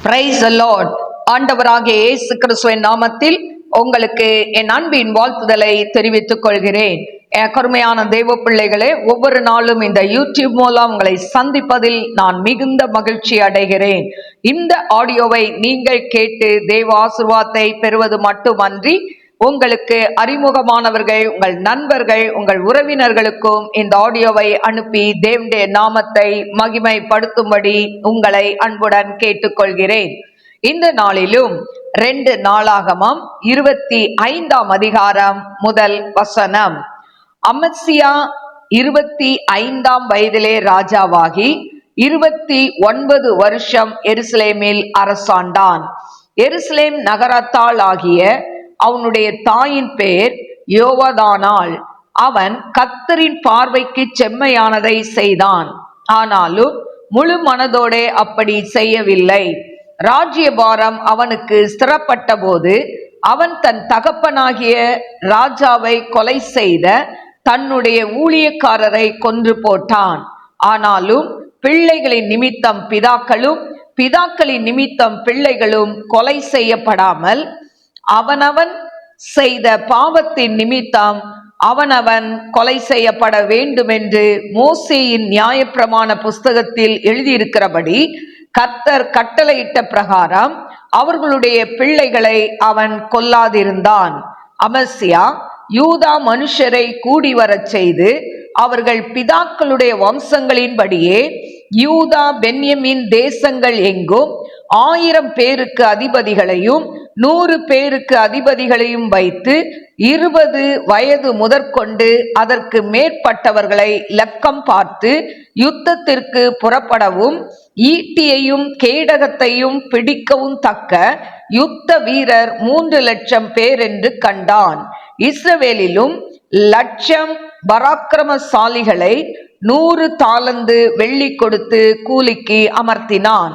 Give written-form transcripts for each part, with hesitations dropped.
Praise the Lord. ஆண்டவராகிய இயேசு கிறிஸ்துவின் நாமத்தில் உங்களுக்கு என் அன்பின் வாழ்த்துதலை தெரிவித்துக் கொள்கிறேன். கருமையான தேவ பிள்ளைகளே, ஒவ்வொரு நாளும் இந்த யூடியூப் மூலம் உங்களை சந்திப்பதில் நான் மிகுந்த மகிழ்ச்சி அடைகிறேன். இந்த ஆடியோவை நீங்கள் கேட்டு தேவ ஆசீர்வாதத்தை பெறுவது மட்டுமன்றி, உங்களுக்கு அறிமுகமானவர்கள், உங்கள் நண்பர்கள், உங்கள் உறவினர்களுக்கும் இந்த ஆடியோவை அனுப்பி தேவனுடைய நாமத்தை மகிமைப்படுத்தும்படி உங்களை அன்புடன் கேட்டுக்கொள்கிறேன். இந்த நாளிலும் 2 நாளாகமம் 25ஆம் அதிகாரம் முதல் வசனம். அமத்சியா 25ஆம் வயதிலே ராஜாவாகி 29 வருஷம் எருசலேமில் அரசாண்டான். எருசலேம் நகரத்தாள் ஆகிய அவனுடைய தாயின் பேர் யோவதானாள். அவன் கர்த்தரின் பார்வைக்கு செம்மையானதை செய்தான், ஆனாலும் முழு மனதோடே அப்படி செய்யவில்லை. ராஜ்யபாரம் அவனுக்கு ஸ்திரப்பட்ட போது அவன் தன் தகப்பனாகிய ராஜாவை கொலை செய்த தன்னுடைய ஊழியக்காரரை கொன்று போட்டான். ஆனாலும் பிள்ளைகளின் நிமித்தம் பிதாக்களும், பிதாக்களின் நிமித்தம் பிள்ளைகளும் கொலை செய்யப்படாமல், அவனவன் செய்த பாவத்தின் நிமித்தம் அவனவன் கொலை செய்யப்பட வேண்டும் என்று மோசேயின் நியாயப்பிரமாண புஸ்தகத்தில் எழுதியிருக்கிறபடி கர்த்தர் கட்டளையிட்ட பிரகாரம் அவர்களுடைய பிள்ளைகளை அவன் கொல்லாதிருந்தான். அமத்சியா யூதா மனுஷரை கூடி வரச் செய்து அவர்கள் பிதாக்களுடைய வம்சங்களின்படியே யூதா பென்யமீன் தேசங்கள் எங்கும் 1000 பேருக்கு அதிபதிகளையும் 100 பேருக்கு அதிபதிகளையும் வைத்து 20 வயது முதற்கொண்டு அதற்கு மேற்பட்டவர்களை லக்கம் பார்த்து யுத்தத்திற்கு புறப்படவும் ஈட்டியையும் கேடகத்தையும் பிடிக்கவும் தக்க யுத்த வீரர் 3 லட்சம் பேர் என்று கண்டான். இஸ்ரவேலிலும் 1,00,000 பராக்கிரமசாலிகளை 100 தாலந்து வெள்ளி கொடுத்து கூலிக்கு அமர்த்தினான்.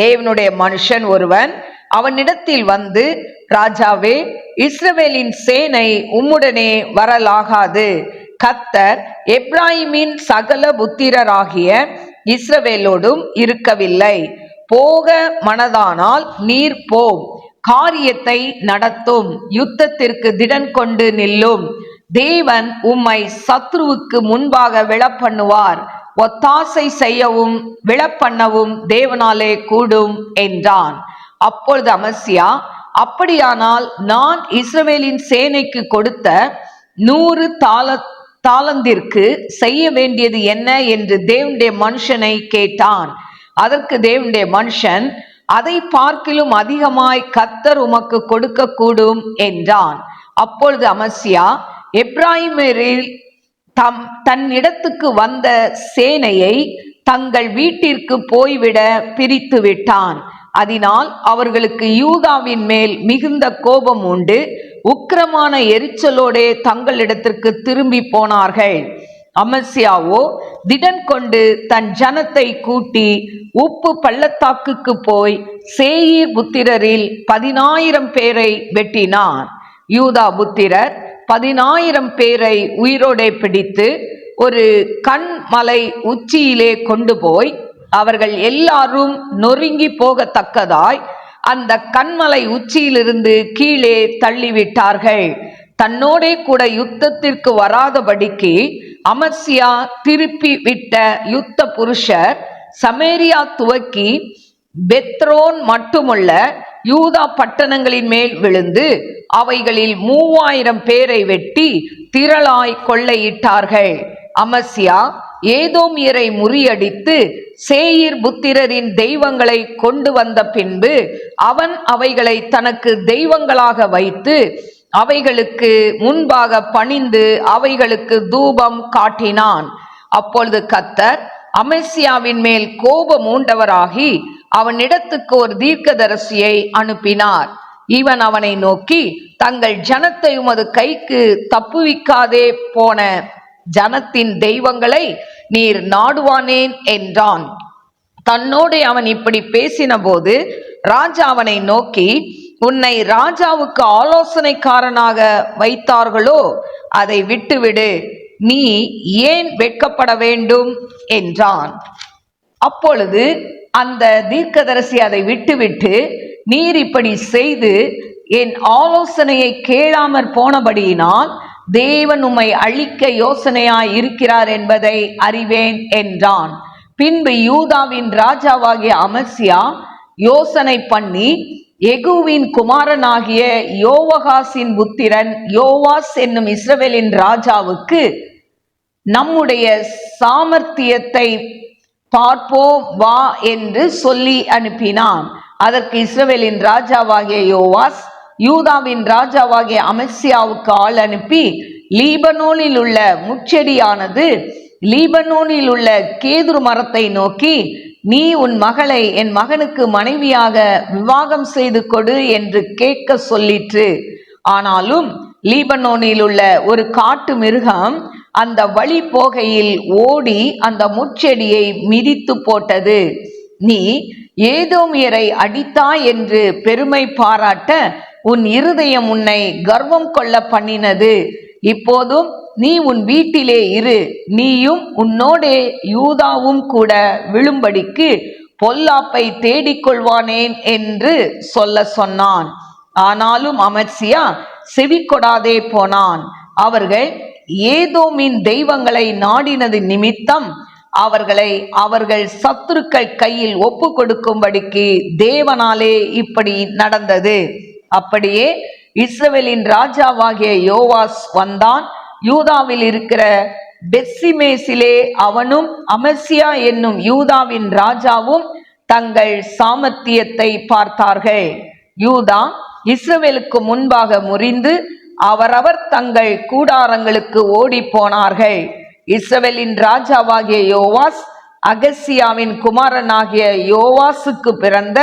தேவனுடைய மனுஷன் ஒருவன் அவனிடத்தில் வந்து, ராஜாவே, இஸ்ரவேலின் சேனை உம்முடனே வரலாகாது. கர்த்தர் எப்பிராயீமின் சகல புத்திரராகிய இஸ்ரவேலோடும் இருக்கவில்லை. போக மனதானால் நீர் போம், காரியத்தை நடத்தும், யுத்தத்திற்கு திடன் கொண்டு நில்லும். தேவன் உம்மை சத்ருவுக்கு முன்பாக விழப்பண்ணுவார். ஒத்தாசை செய்யவும் விழப்பண்ணவும் தேவனாலே கூடும் என்றான். அப்பொழுது அமத்சியா, அப்படியானால் நான் இஸ்ரவேலின் சேனைக்கு கொடுத்த 100 தாலந்திற்கு செய்ய வேண்டியது என்ன என்று தேவனுடைய மனுஷனை கேட்டான். அதற்கு தேவனுடைய மனுஷன், அதை பார்க்கிலும் அதிகமாய் கர்த்தர் உமக்கு கொடுக்க கூடும் என்றான். அப்பொழுது அமத்சியா எப்பிராயீமில் தன்னிடத்துக்கு வந்த சேனையை தங்கள் வீட்டிற்கு போய்விட பிரித்து விட்டான். அதனால் அவர்களுக்கு யூதாவின் மேல் மிகுந்த கோபம் உண்டு. உக்கிரமான எரிச்சலோடே தங்களிடத்திற்கு திரும்பி போனார்கள். அமத்சியாவோ திடன் கொண்டு தன் ஜனத்தை கூட்டி உப்பு பள்ளத்தாக்குக்கு போய் சேயீர் புத்திரரில் 10,000 பேரை வெட்டினான். யூதா புத்திரர் 10,000 பேரை உயிரோடே பிடித்து ஒரு கண்மலை உச்சியிலே கொண்டு போய் அவர்கள் எல்லாரும் நொறுங்கி போகத்தக்கதாய் அந்த கண்மலை உச்சியிலிருந்து கீழே தள்ளிவிட்டார்கள். தன்னோடே கூட யுத்தத்திற்கு வராதபடிக்கு அமத்சியா திருப்பி விட்ட யுத்த புருஷர் சமேரியா துவக்கி பெத்ரோன் மட்டுமுள்ள யூதா பட்டணங்களின் மேல் விழுந்து அவைகளில் 3000 பேரை வெட்டி திரளாய் கொள்ளையிட்டார்கள். அமத்சியா ஏதோமியரை முறியடித்து சேயீர் புத்திரரின் தெய்வங்களை கொண்டு வந்த பின்பு அவன் அவைகளை தனக்கு தெய்வங்களாக வைத்து அவைகளுக்கு முன்பாக பணிந்து அவைகளுக்கு தூபம் காட்டினான். அப்பொழுது கர்த்தர் அமத்சியாவின் மேல் கோபம் மூண்டவராகி அவனிடத்துக்கு ஒரு தீர்க்கதரிசியை அனுப்பினார். இவன் அவனை நோக்கி, தங்கள் ஜனத்தை உமது கைக்கு தப்புவிக்காதே போன ஜனத்தின் தெய்வங்களை நீர் நாடுவானேன் என்றான். தன்னோடு அவன் இப்படி பேசின போது ராஜா அவனை நோக்கி, உன்னை ராஜாவுக்கு ஆலோசனைக்காரனாக வைத்தார்களோ, அதை விட்டுவிடு, நீ ஏன் வெட்கப்பட வேண்டும் என்றான். அப்பொழுது அந்த தீர்க்கதரிசி அதை விட்டுவிட்டு, நீர் இப்படி செய்து என் ஆலோசனையை கேளாமற் போனபடியினால் தேவன் உம்மை அழிக்க யோசனையாய் இருக்கிறார் என்பதை அறிவேன் என்றான். பின்பு யூதாவின் ராஜாவாகிய அமத்சியா யோசனை பண்ணி யெகூவின் குமாரனாகிய யோவாகாசின் புத்திரன் யோவாஸ் என்னும் இஸ்ரவேலின் ராஜாவுக்கு, நம்முடைய சாமர்த்தியத்தை பார்ப்போம் வா என்று சொல்லி அனுப்பினான். அதற்கு இஸ்ரவேலின் ராஜாவாகிய யோவாஸ் யூதாவின் ராஜாவாகிய அமத்சியாவுக்கு ஆள் அனுப்பி, லீபனோனில் உள்ள முட்செடியானது லீபனோனில் உள்ள கேதுரு மரத்தை நோக்கி, நீ உன் மகளை என் மகனுக்கு மனைவியாக விவாகம் செய்து கொடு என்று கேட்க சொல்லிற்று. ஆனாலும் லீபனோனில் உள்ள ஒரு காட்டு மிருகம் அந்த வழி போகையில் ஓடி அந்த முட்செடியை மிதித்து போட்டது. நீ ஏதோமியரை அடித்தாய் என்று பெருமை பாராட்ட உன் இருதயம் உன்னை கர்வம் கொள்ள பண்ணினது. இப்போதும் நீ உன் வீட்டிலே இரு, நீயும் உன்னோடே யூதாவும் கூட விழும்படிக்கு பொல்லாப்பை தேடிக்கொள்வானேன் என்று சொல்ல சொன்னான். ஆனாலும் அமத்சியா செவி கொடாதே போனான். அவர்கள் ஏதோமின் தெய்வங்களை நாடினது நிமித்தம் அவர்களை அவர்கள் சத்துருக்கள் கையில் ஒப்பு கொடுக்கும்படிக்கு தேவனாலே இப்படி நடந்தது. அப்படியே இஸ்ரவேலின் ராஜாவாகிய யோவாஸ் வந்தான். யூதாவில் இருக்கிற பெத்சிமேசிலே அவனும் அமத்சியா என்னும் யூதாவின் ராஜாவும் தங்கள் சாமர்த்தியத்தை பார்த்தார்கள். யூதா இஸ்ரவேலுக்கு முன்பாக முறிந்து அவரவர் தங்கள் கூடாரங்களுக்கு ஓடி போனார்கள். இஸ்ரவேலின் ராஜாவாகிய யோவாஸ் அகசியாவின் குமாரனாகிய யோவாசுக்கு பிறந்த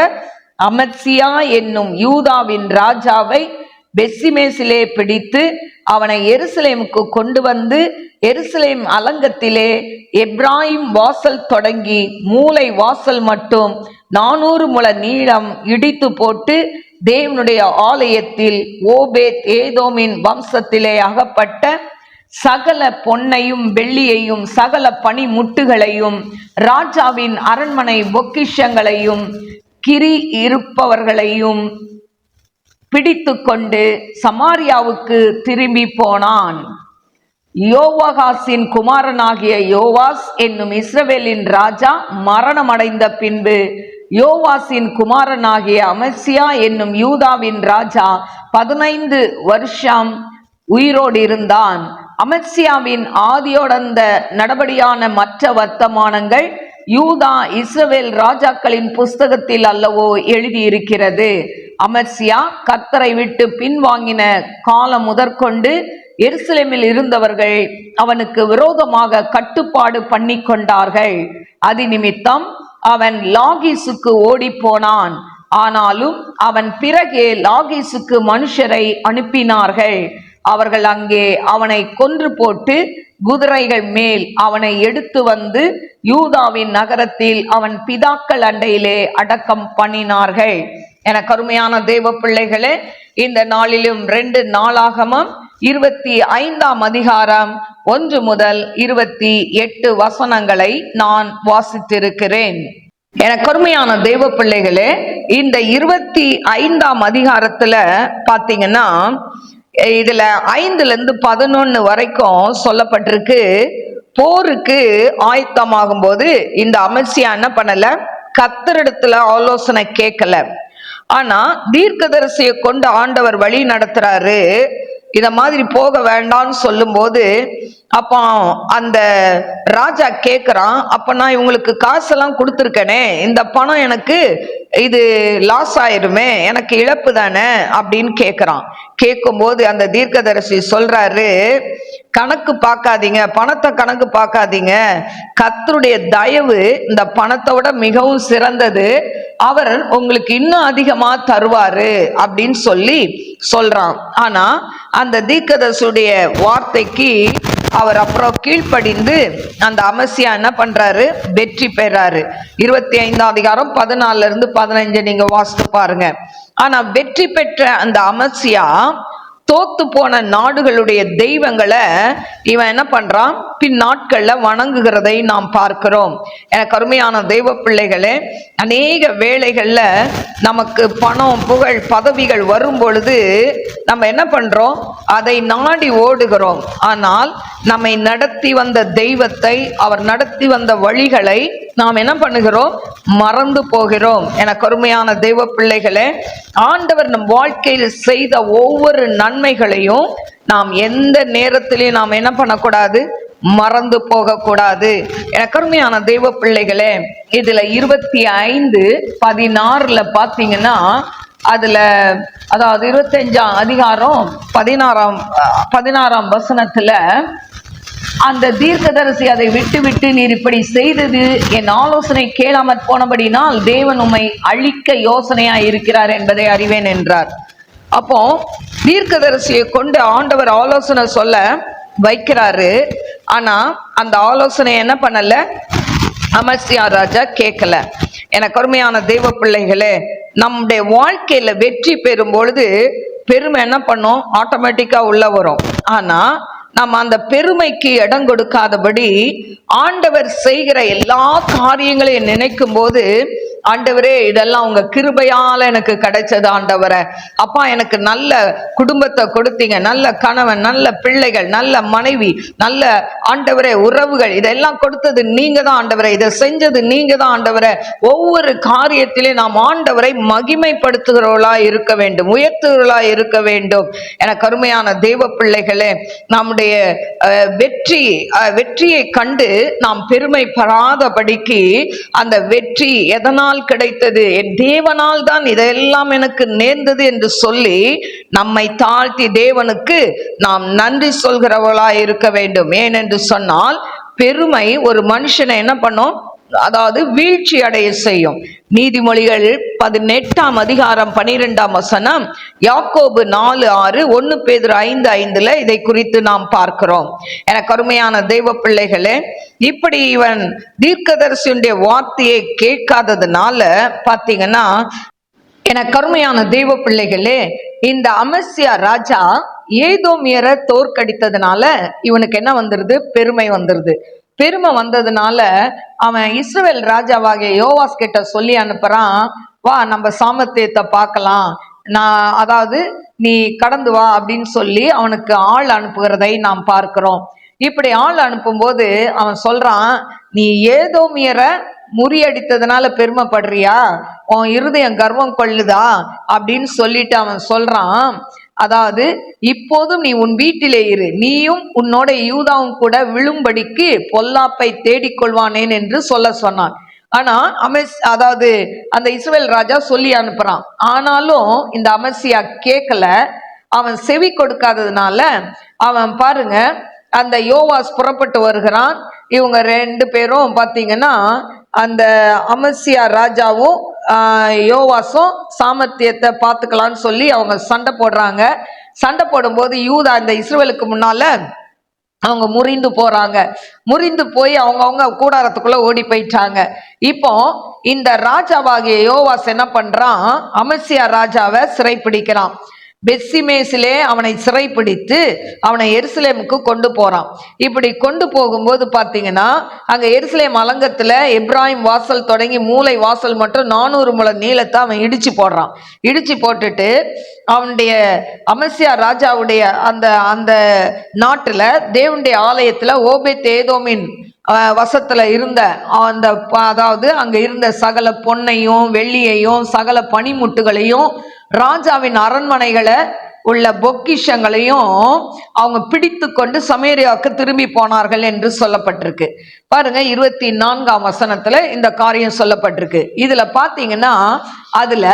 அமத்சியா என்னும் யூதாவின் ராஜாவை பெத்சிமேசிலே பிடித்து அவனை எருசலேமுக்கு கொண்டு வந்து, எருசலேம் அலங்கத்திலே எப்ராயிம் வாசல் தொடங்கி மூலை வாசல் மட்டும் 400 முழ நீளம் இடித்து போட்டு, தேவனுடைய ஆலயத்தில் ஓபேத் ஏதோமின் வம்சத்திலே அகப்பட்ட சகல பொன்னையும் வெள்ளியையும் சகல பனிமுட்டுகளையும் ராஜாவின் அரண்மனை பொக்கிஷங்களையும் கிரி இருப்பவர்களையும் பிடித்து கொண்டு சமாரியாவுக்கு திரும்பி போனான். யோவாகாசின் குமாரனாகிய யோவாஸ் என்னும் இஸ்ரவேலின் ராஜா மரணமடைந்த பின்பு யோவாசின் குமாரனாகிய அமத்சியா என்னும் யூதாவின் ராஜா 15 வருஷம் உயிரோடு இருந்தான். அமத்சியாவின் ஆதியோடந்த நடபடியான மற்ற வர்த்தமானங்கள் யூதா இஸ்ரவேல் ராஜாக்களின் புஸ்தகத்தில் அல்லவோ எழுதியிருக்கிறது. அமத்சியா கர்த்தரை விட்டு பின்வாங்கின காலம் முதற்கொண்டு எருசலேமில் இருந்தவர்கள் அவனுக்கு விரோதமாக கட்டுப்பாடு பண்ணி கொண்டார்கள். அது நிமித்தம் அவன் லாகீசுக்கு ஓடி போனான். ஆனாலும் அவன் பிறகே லாகீசுக்கு மனுஷரை அனுப்பினார்கள். அவர்கள் அங்கே அவனை கொன்று போட்டு குதிரைகள் மேல் அவனை எடுத்து வந்து யூதாவின் நகரத்தில் அவன் பிதாக்கள் அண்டையிலே அடக்கம் பண்ணினார்கள். என கருமையான தேவ பிள்ளைகளே, இந்த நாளிலும் 2 நாளாகமம் 25ஆம் அதிகாரம் 1 முதல் 28 வசனங்களை நான் வாசித்திருக்கிறேன். என கருமையான தேவ பிள்ளைகளே, இந்த 25ஆம் அதிகாரத்துல பாத்தீங்கன்னா இதுல 5ல இருந்து 11 வரைக்கும் சொல்லப்பட்டிருக்கு. போருக்கு ஆயத்தமாகும் போது இந்த அமத்சியா என்ன பண்ணல, கர்த்தரிடத்துல ஆலோசனை கேட்கல. ஆனா தீர்க்கதரிசியை கொண்டு ஆண்டவர் வழி நடத்துறாரு. இத மாதிரி போக வேண்டாம்னு சொல்லும் போது அப்போ அந்த ராஜா கேக்குறான், அப்ப நான் இவங்களுக்கு காசெல்லாம் கொடுத்துருக்கேனே, இந்த பணம் எனக்கு இது லாஸ் ஆயிருமே, எனக்கு இழப்பு தானே அப்படின்னு கேக்குறான். கேட்கும்போது அந்த தீர்க்கதரிசி சொல்றாரு, கணக்கு பார்க்காதீங்க, பணத்தை கணக்கு பார்க்காதீங்க, கர்த்தருடைய தயவு இந்த பணத்தோட மிகவும் சிறந்தது, அவர் உங்களுக்கு இன்னும் அதிகமா தருவாரு அப்படின்னு சொல்லி சொல்றான். ஆனா அந்த தீர்க்கதரிசியுடைய வார்த்தைக்கு அவர் அப்புறம் கீழ்ப்படிந்து அந்த அமத்சியா என்ன பண்றாரு, வெற்றி பெறாரு. 25ஆம் அதிகாரம் 14ல இருந்து 15 நீங்க வாசித்து பாருங்க. ஆனா வெற்றி பெற்ற அந்த அமத்சியா தோத்து போன நாடுகளுடைய தெய்வங்களை இவன் என்ன பண்றான், பின் நாட்கள்ல வணங்குகிறதை நாம் பார்க்கிறோம். எனக்கு அருமையான தெய்வ பிள்ளைகளே, அநேக வேளைகள்ல நமக்கு பணம், புகழ், பதவிகள் வரும் பொழுது நம்ம என்ன பண்றோம், அதை நாடி ஓடுகிறோம். ஆனால் நம்மை நடத்தி வந்த தெய்வத்தை, அவர் நடத்தி வந்த வழிகளை நாம் என்ன பண்ணுகிறோம், மறந்து போகிறோம். எனக்கு அருமையான தெய்வ பிள்ளைகளே, ஆண்டவர் நம் வாழ்க்கையில் செய்த ஒவ்வொரு நன்மைகளையும் நாம் எந்த நேரத்திலையும் நாம் என்ன பண்ணக்கூடாது, மறந்து போகக்கூடாது. எனக்கு அருமையான தெய்வ பிள்ளைகளே, இதுல 25:16 பாத்தீங்கன்னா, அதுல அதாவது 25ஆம் அதிகாரம் 16ஆம் வசனத்துல அந்த தீர்க்கதரிசி அதை விட்டு விட்டு, நீர் இப்படி செய்தது என் ஆலோசனை கேளாமற் போனபடினால் தேவன் உம்மை அழிக்க யோசனையா இருக்கிறார் என்பதை அறிவேன் என்றார். அப்போ தீர்க்கதரிசியை கொண்டு ஆண்டவர் ஆலோசனை சொல்ல வைக்கிறாரு. ஆனா அந்த ஆலோசனை என்ன பண்ணல, அமத்சியா ராஜா கேட்கல. எனக்கு அருமையான தெய்வ பிள்ளைகளே, நம்முடைய வாழ்க்கையில வெற்றி பெறும் பொழுது பெருமை என்ன பண்ணும், ஆட்டோமேட்டிக்கா உள்ள வரும். ஆனா நம்ம அந்த பெருமைக்கு இடம் கொடுக்காதபடி ஆண்டவர் செய்கிற எல்லா காரியங்களையும் நினைக்கும் போது, ஆண்டவரே இதெல்லாம் உங்க கிருபையால எனக்கு கிடைச்சது ஆண்டவரே, அப்பா எனக்கு நல்ல குடும்பத்தை கொடுத்தீங்க, நல்ல கணவன், நல்ல பிள்ளைகள், நல்ல மனைவி, நல்ல ஆண்டவரே உறவுகள், இதெல்லாம் கொடுத்தது நீங்க தான் ஆண்டவரே, இதை செஞ்சது நீங்க தான் ஆண்டவரே. ஒவ்வொரு காரியத்திலே நாம் ஆண்டவரை மகிமைப்படுத்துகிறவர்களா இருக்க வேண்டும், உயர்த்துகிறவர்களா இருக்க வேண்டும். எனக்கு அருமையான தெய்வ பிள்ளைகளே, நம்முடைய வெற்றியை கண்டு நாம் பெருமைப்படாதபடிக்கு, அந்த வெற்றி எதனால் கிடைத்தது, என் தேவனால் தான் இதெல்லாம் எனக்கு நேர்ந்தது என்று சொல்லி நம்மை தாழ்த்தி தேவனுக்கு நாம் நன்றி சொல்கிறவர்களாய் இருக்க வேண்டும். ஏனென்று சொன்னால் பெருமை ஒரு மனுஷனை என்ன பண்ணும், அதாவது வீழ்ச்சி அடைய செய்யும். நீதிமொழிகள் 18ஆம் அதிகாரம் 12ஆம் வசனம், யாக்கோபு 4:6, 1 பேதுரு 5:5 இதை குறித்து நாம் பார்க்கிறோம். எனக்கு அருமையான தெய்வ பிள்ளைகளே, இப்படி இவன் தீர்க்கதரிசியுடைய வார்த்தையை கேட்காததுனால பாத்தீங்கன்னா, எனக்கு அருமையான தெய்வ பிள்ளைகளே, இந்த அமத்சியா ராஜா ஏதோமியரை தோற்கடித்ததுனால இவனுக்கு என்ன வந்துருது, பெருமை வந்துருது. பெருமை வந்ததுனால அவன் இஸ்ரவேல் ராஜாவாகிய யோவாஸ் கிட்ட சொல்லி அனுப்புறான், வா நம்ம சாமர்த்தியத்தை பார்க்கலாம், அதாவது நீ கடந்து வா அப்படின்னு சொல்லி அவனுக்கு ஆள் அனுப்புகிறதை நாம் பார்க்கிறோம். இப்படி ஆள் அனுப்பும் போது அவன் சொல்றான், நீ ஏதோமியரை முறியடித்ததுனால பெருமைப்படுறியா, உன் இருதயம் கர்வம் கொள்ளுதா அப்படின்னு சொல்லிட்டு அவன் சொல்றான், அதாவது இப்போதும் நீ உன் வீட்டிலே இரு, நீயும் உன்னோட யூதாவும் கூட விழும்படிக்கு பொல்லாப்பை தேடிக்கொள்வானேன் என்று சொல்ல சொன்னான். ஆனா அதாவது அந்த இஸ்ரவேல் ராஜா சொல்லி அனுப்புறான். ஆனாலும் இந்த அமத்சியா கேட்கல. அவன் செவி கொடுக்காததுனால அவன் பாருங்க, அந்த யோவாஸ் புறப்பட்டு வருகிறான். இவங்க 2 பேரும் பாத்தீங்கன்னா, அந்த அமத்சியா ராஜாவும் யோவாசும் சாமர்த்தியத்தை பார்த்துக்கலான்னு சொல்லி அவங்க சண்டை போடுறாங்க. சண்டை போடும்போது யூதா இந்த இஸ்ரவேலுக்கு முன்னால அவங்க முறிந்து போறாங்க. முறிந்து போய் அவங்கவுங்க கூடாரத்துக்குள்ள ஓடி போயிட்டாங்க. இப்போ இந்த ராஜாவாகிய யோவாஸ் என்ன பண்றான், அமத்சியா ராஜாவை சிறைப்பிடிக்கிறான். பெத்சிமேசிலே அவனை சிறைப்பிடித்து அவனை எருசலேமுக்கு கொண்டு போறான். இப்படி கொண்டு போகும்போது பாத்தீங்கன்னா, அங்க எருசலேம் அலங்கத்துல எப்ராஹிம் வாசல் தொடங்கி மூலை வாசல் மட்டும் 400 முழ நீளத்தை அவன் இடிச்சு போடுறான். இடிச்சு போட்டுட்டு அவனுடைய அமத்சியா ராஜாவுடைய அந்த நாட்டுல தேவனுடைய ஆலயத்துல ஓபேத் ஏதோமின் வசத்துல இருந்த அந்த, அதாவது அங்க இருந்த சகல பொன்னையும் வெள்ளியையும் சகல பனிமுட்டுகளையும் ராஜாவின் அரண்மனைகளை உள்ள பொக்கிஷங்களையும் அவங்க பிடித்து கொண்டு சமேரியாவுக்கு திரும்பி போனார்கள் என்று சொல்லப்பட்டிருக்கு. பாருங்க 24ஆம் வசனத்துல இந்த காரியம் சொல்லப்பட்டிருக்கு. இதுல பாத்தீங்கன்னா, அதுல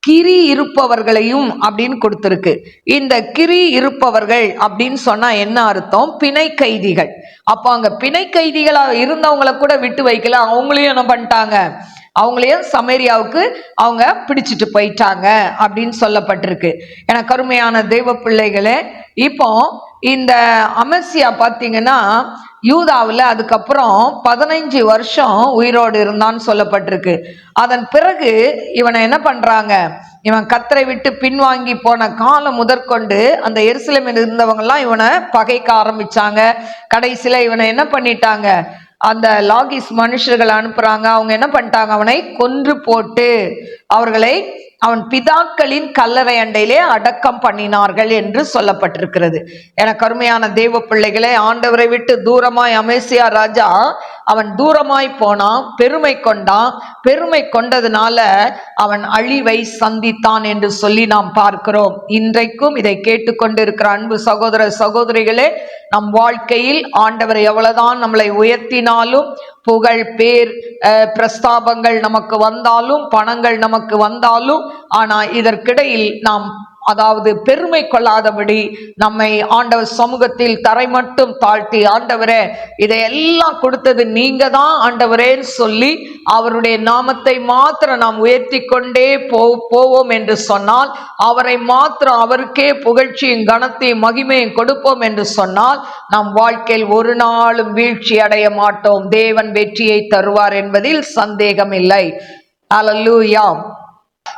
கிரி இருப்பவர்களையும் அப்படின்னு கொடுத்திருக்கு. இந்த கிரி இருப்பவர்கள் அப்படின்னு சொன்னா என்ன அர்த்தம், பிணை கைதிகள். அப்போ அங்க பிணை கைதிகளா இருந்தவங்களை கூட விட்டு வைக்கல, அவங்களையும் என்ன பண்ணிட்டாங்க, அவங்களையும் சமேரியாவுக்கு அவங்க பிடிச்சிட்டு போயிட்டாங்க அப்படின்னு சொல்லப்பட்டிருக்கு. எனக்கு அருமையான தெய்வ பிள்ளைகளே, இப்போ இந்த அமசியா பார்த்தீங்கன்னா யூதாவில் அதுக்கப்புறம் 15 வருஷம் உயிரோடு இருந்தான்னு சொல்லப்பட்டிருக்கு. அதன் பிறகு இவனை என்ன பண்றாங்க, இவன் கத்தரை விட்டு பின்வாங்கி போன காலம் முதற்கொண்டு அந்த எருசலேமில் இருந்தவங்கெல்லாம் இவனை பகைக்க ஆரம்பிச்சாங்க. கடைசியில இவனை என்ன பண்ணிட்டாங்க, அந்த லாகிஸ் மனுஷர்களை அனுப்புறாங்க. அவங்க என்ன பண்ணிட்டாங்க, அவனை கொன்று போட்டு அவர்களை அவன் பிதாக்களின் கல்லறை அண்டையிலே அடக்கம் பண்ணினார்கள் என்று சொல்லப்பட்டிருக்கிறது. எனக்கு அருமையான தேவ பிள்ளைகளே, ஆண்டவரை விட்டு தூரமாய் அமேசியா ராஜா அவன் தூரமாய் போனான், பெருமை கொண்டான். பெருமை கொண்டதுனால அவன் அழிவை சந்தித்தான் என்று சொல்லி நாம் பார்க்கிறோம். இன்றைக்கும் இதை கேட்டுக்கொண்டிருக்கிற அன்பு சகோதர சகோதரிகளே, நம் வாழ்க்கையில் ஆண்டவர் எவ்வளவுதான் நம்மளை உயர்த்தினாலும், புகழ் பேர் பிரஸ்தாபங்கள் நமக்கு வந்தாலும், பணங்கள் நமக்கு வந்தாலும், ஆனா இதற்கிடையில் நாம் அதாவது பெருமை கொள்ளாதபடி நம்மை ஆண்டவர் சமூகத்தில் தரை மட்டும் தாழ்த்தி, ஆண்டவரே இதையெல்லாம் கொடுத்தது நீங்க தான் ஆண்டவரேன்னு சொல்லி அவருடைய நாமத்தை மாத்திரம் நாம் உயர்த்தி கொண்டே போவோம் என்று சொன்னால், அவரை மாத்திரம் அவருக்கே புகழ்ச்சியும் கனத்தையும் மகிமையும் கொடுப்போம் என்று சொன்னால், நம் வாழ்க்கையில் ஒரு நாளும் வீழ்ச்சி அடைய மாட்டோம். தேவன் வெற்றியை தருவார் என்பதில் சந்தேகம் இல்லை. அல்லேலூயா.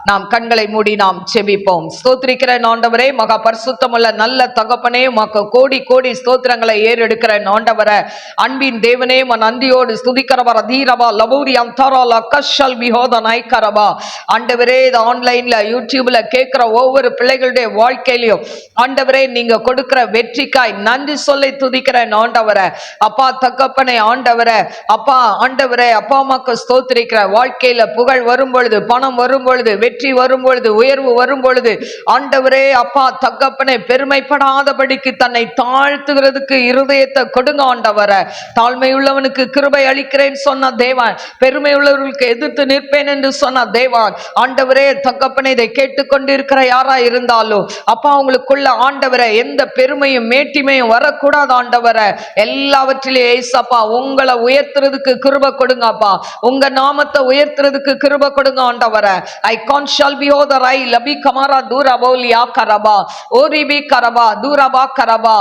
நாம் கண்களை மூடி நாம் செபிப்போம். ஸ்தோத்திரிக்கிற ஆண்டவரே, மகா பரிசுத்தமுள்ள நல்ல தகப்பனே, உமக்கு கோடி கோடி ஸ்தோத்திரங்களை ஏறெடுக்கிற ஆண்டவரே, அன்பின் தேவனே, நன்றியோடு ஸ்துதிக்கிறவர் அதீரபா லபூரியம் தரால கஷல் மிஹோத நாய்கரபா. ஆண்டவரே, இது ஆன்லைன்ல யூடியூப்ல கேட்கிற ஒவ்வொரு பிள்ளைகளுடைய வாழ்க்கையிலையும் ஆண்டவரே நீங்க கொடுக்கிற வெற்றிக்காய் நன்றி சொல்லி துதிக்கிற ஆண்டவரே. அப்பா தகப்பனே, ஆண்டவரே அப்பா, ஆண்டவரே அப்பா அம்மாக்கு ஸ்தோத்திரிக்கிற வாழ்க்கையில புகழ் வரும் பொழுது, பணம் வரும் பொழுது, வெற்றி வரும் பொழுது, உயர்வு வரும் பொழுது, ஆண்டவரே அப்பா தகப்பனே பெருமைப்படாதபடிக்கு தன்னை தாழ்த்துகிறதுக்கு இருதயத்தை கொடுங்க ஆண்டவரே. தாழ்மை உள்ளவனுக்கு கிருபை அளிக்கிறேன் சொன்ன தேவன், பெருமை உள்ளவர்களுக்கு எதிர்த்து நிற்பேன் என்று சொன்ன தேவன். ஆண்டவரே தகப்பனே, இதை கேட்டுக்கொண்டிருக்கிற யாரா இருந்தாலும் அப்பா அவங்களுக்குள்ள ஆண்டவரே எந்த பெருமையும் மேட்டிமையும் வரக்கூடாது ஆண்டவரே. எல்லாவற்றிலேயே ஏசப்பா உங்களை உயர்த்துறதுக்கு கிருபை கொடுங்க அப்பா, உங்க நாமத்தை உயர்த்துறதுக்கு கிருபை கொடுங்க ஆண்டவரே. I can't shall be the rai labi kamara duraboliya karaba oribi karaba duraba karaba.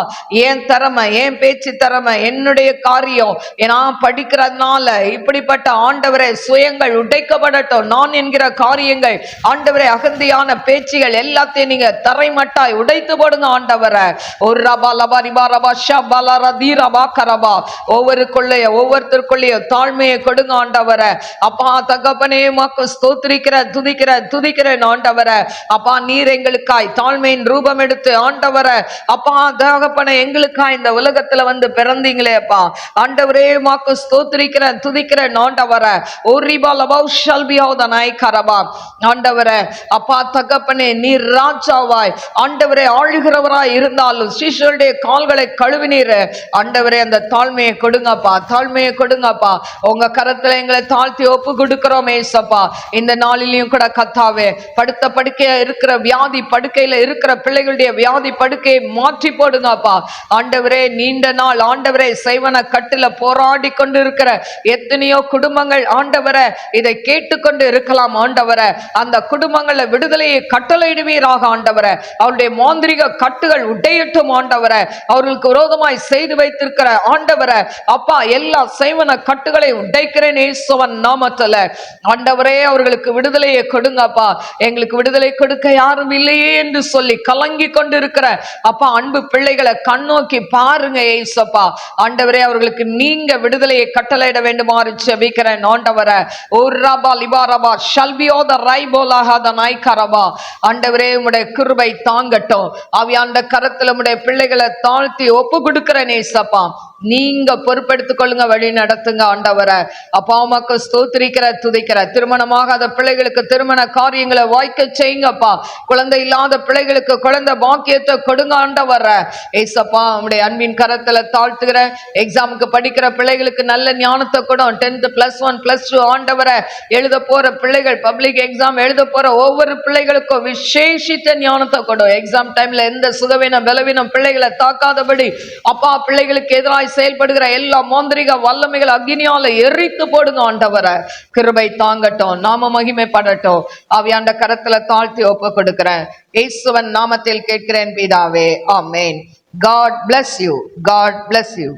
ஏன் திறமை, ஏன் பேச்சு திறமை, என்னுடைய காரியம், நான் படிக்கிறதுனால இப்படிப்பட்ட ஆண்டவரே சுயங்கள் உடைக்கப்படட்டும். நான் என்கிற காரியங்கள் ஆண்டவரே அகந்தியான பேச்சுகள் எல்லாத்தையும் நீங்க தரைமட்டாய் உடைத்து போடுங்க ஆண்டவரே. ஒரு ரபா லபா ரிபா ரபா ஷபா லரதி ரபா கரபா. ஒவ்வொருத்தருக்குள்ளேயே தாழ்மையை கொடுங்க ஆண்டவரே. அப்பா தகப்பனே உமக்கு ஸ்தோத்திரிக்கிற துதிக்கிற ஆண்டவரே. அப்பா நீர் எங்களுக்காய் தாழ்மையின் ரூபம் எடுத்து ஆண்டவரே அப்பா தகப்பனே எங்களுக்காய் இந்த உலகத்துல வந்து பிறந்தீங்களே அப்பா. ஆண்டவரே உமக்கு ஸ்தோத்திரிக்கிற துதிக்கிற ஆண்டவரே. ஓரிபா லபௌ ஷல்பியௌத நாய்கரபா. ஆண்டவரே அப்பா தகப்பனே நீர் ராஜாவாய் ஆண்டவரே ஆளுகிறவராய் இருந்தாலும் சீஷருடைய கால்களை கழுவினீர் ஆண்டவரே. அந்த தாழ்மையை கொடுங்கப்பா, தாழ்மையை கொடுங்கப்பா. உங்க கரத்துல எங்களை தாழ்த்தி ஒப்பு கொடுக்கிறோம் ஏசப்பா. இந்த நாளிலையும் கூட கத்தாவே படுத்த படுக்கையா இருக்கிற வியாதி படுக்கையில இருக்கிற பிள்ளைகளுடைய வியாதி படுக்கையை மாற்றி போடுங்கப்பா ஆண்டவரே. நீண்ட நாள் ஆண்டவரே செய்வன கட்டுல போராடி கொண்டு இருக்கிற எத்தனையோ குடும்பங்கள் ஆண்டவரே இதை கேட்டுக்கொண்டு இருக்கலாம் ஆண்டவரே. அந்த குடும்பங்கள விடுதலையை கட்டளையிடுவீராக ஆண்டவரே. அவருடைய மாந்திரிக கட்டுகள் உடையட்டும் ஆண்டவரே. அவர்களுக்கு விரோதமாய் செய்து வைத்திருக்கிற ஆண்டவரே அப்பா எல்லா செய்வன கட்டுகளை உடைக்கிறேன் இயேசுவின் நாமத்துல ஆண்டவரே. அவர்களுக்கு விடுதலையை கொடுங்கப்பா. எங்களுக்கு விடுதலை கொடுக்க யாரும் இல்லையே என்று சொல்லி கலங்கி கொண்டிருக்கிற அப்பா அன்பு பிள்ளைகளை கண்ணோக்கி பாருங்க ஏசப்பா ஆண்டவரே. அவர்களுக்கு நீங்க விடுதலையை கட்டளையிட வேண்டுமாறு ஜெபிக்கிறேன் ஆண்டவரே. ஒரு ரபா லிபா ரபா ஷல்பியோத ரைபோலாஹாத நாய்கரபா. ஆண்டவரே உம்முடைய கிருபை தாங்கட்டும். ஆவியாண்ட கரத்துல உம்முடைய பிள்ளைகளை தாழ்த்தி ஒப்பு கொடுக்கிறேன் ஏசப்பா. நீங்க பொறுப்பெடுத்துக் கொள்ளுங்க, வழி நடத்துங்க ஆண்டவரே. அப்பா உமக்கு ஸ்தோத்திரிக்கிற துதிக்கிற திருமணமாகாத பிள்ளைகளுக்கு திருமண காரியங்களை வாய்க்க செய்யுங்கப்பா. குழந்தை இல்லாத பிள்ளைகளுக்கு குழந்தை பாக்கியத்தை கொடுங்க ஆண்டவரே. ஏசப்பா உம்முடைய அன்பின் கரத்துல தாழ்த்துகிற எக்ஸாமுக்கு படிக்கிற பிள்ளைகளுக்கு நல்ல ஞானத்தை கொடும். 10th +1 +2 ஆண்டவரே எழுத போற பிள்ளைகள் பப்ளிக் எக்ஸாம் எழுத போற ஒவ்வொரு பிள்ளைகளுக்கும் விசேஷித்த ஞானத்தை கொடும். எக்ஸாம் டைம்ல எந்த சுகவீனம் பலவீனம் பிள்ளைகளை தாக்காதபடி அப்பா பிள்ளைகளுக்கு எதிராக விரோதமாய் செயல்படுகிற எல்லா மோந்திரிக வல்லமைகள் அக்னியால எரித்து போடுங்க ஆண்டவரே. கிருபை தாங்கட்டும், நாம மகிமைப்படட்டும். ஆவியாண்ட கரத்துல தாழ்த்தி ஒப்பு கொடுக்கிறேன். இயேசுவின் நாமத்தில் கேட்கிறேன் பிதாவே, ஆமென். God bless you. God bless you.